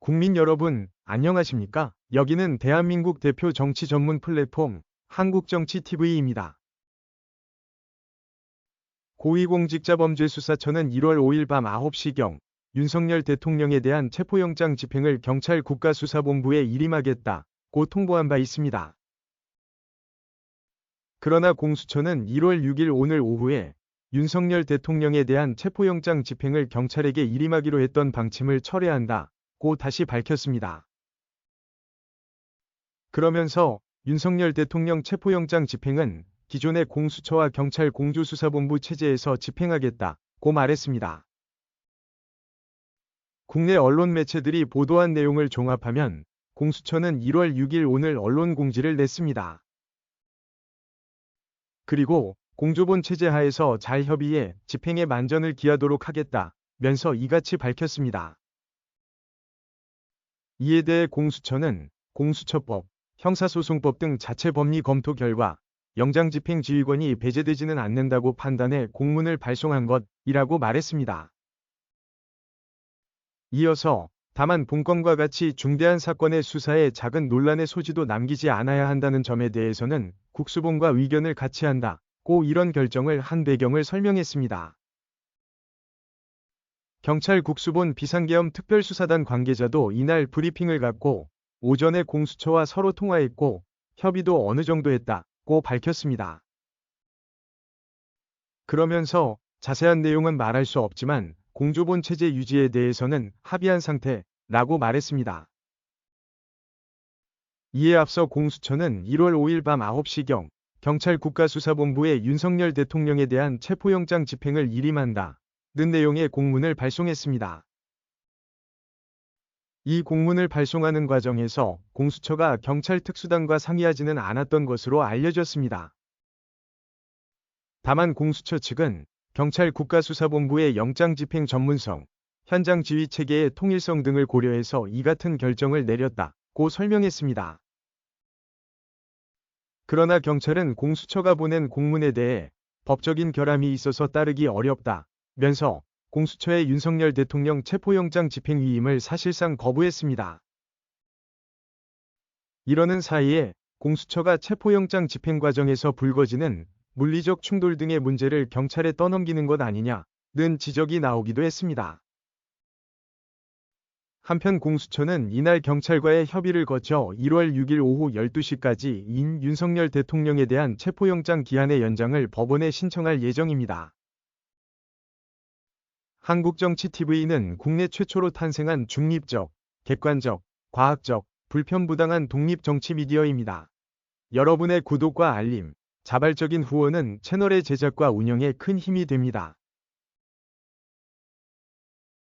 국민 여러분, 안녕하십니까? 여기는 대한민국 대표 정치 전문 플랫폼 한국정치TV입니다. 고위공직자범죄수사처는 1월 5일 밤 9시경 윤석열 대통령에 대한 체포영장 집행을 경찰 국가수사본부에 일임하겠다고 통보한 바 있습니다. 그러나 공수처는 1월 6일 오늘 오후에 윤석열 대통령에 대한 체포영장 집행을 경찰에게 일임하기로 했던 방침을 철회한다고 다시 밝혔습니다. 그러면서 윤석열 대통령 체포영장 집행은 기존의 공수처와 경찰 공조수사본부 체제에서 집행하겠다고 말했습니다. 국내 언론 매체들이 보도한 내용을 종합하면 공수처는 1월 6일 오늘 언론 공지를 냈습니다. 그리고 공조본 체제 하에서 잘 협의해 집행에 만전을 기하도록 하겠다면서 이같이 밝혔습니다. 이에 대해 공수처는 공수처법, 형사소송법 등 자체 법리 검토 결과 영장집행 지휘권이 배제되지는 않는다고 판단해 공문을 발송한 것이라고 말했습니다. 이어서 다만 본건과 같이 중대한 사건의 수사에 작은 논란의 소지도 남기지 않아야 한다는 점에 대해서는 국수본과 의견을 같이 한다고 이런 결정을 한 배경을 설명했습니다. 경찰 국수본 비상계엄 특별수사단 관계자도 이날 브리핑을 갖고 오전에 공수처와 서로 통화했고 협의도 어느 정도 했다고 밝혔습니다. 그러면서 자세한 내용은 말할 수 없지만 공조본 체제 유지에 대해서는 합의한 상태라고 말했습니다. 이에 앞서 공수처는 1월 5일 밤 9시경 경찰 국가수사본부에 윤석열 대통령에 대한 체포영장 집행을 일임한다는 내용의 공문을 발송했습니다. 이 공문을 발송하는 과정에서 공수처가 경찰 특수단과 상의하지는 않았던 것으로 알려졌습니다. 다만 공수처 측은 경찰 국가수사본부의 영장집행 전문성, 현장 지휘 체계의 통일성 등을 고려해서 이 같은 결정을 내렸다고 설명했습니다. 그러나 경찰은 공수처가 보낸 공문에 대해 법적인 결함이 있어서 따르기 어렵다면서 공수처의 윤석열 대통령 체포영장 집행 위임을 사실상 거부했습니다. 이러는 사이에 공수처가 체포영장 집행 과정에서 불거지는 물리적 충돌 등의 문제를 경찰에 떠넘기는 것 아니냐는 지적이 나오기도 했습니다. 한편 공수처는 이날 경찰과의 협의를 거쳐 1월 6일 오후 12시까지인 윤석열 대통령에 대한 체포영장 기한의 연장을 법원에 신청할 예정입니다. 한국정치TV는 국내 최초로 탄생한 중립적, 객관적, 과학적, 불편부당한 독립 정치 미디어입니다. 여러분의 구독과 알림, 자발적인 후원은 채널의 제작과 운영에 큰 힘이 됩니다.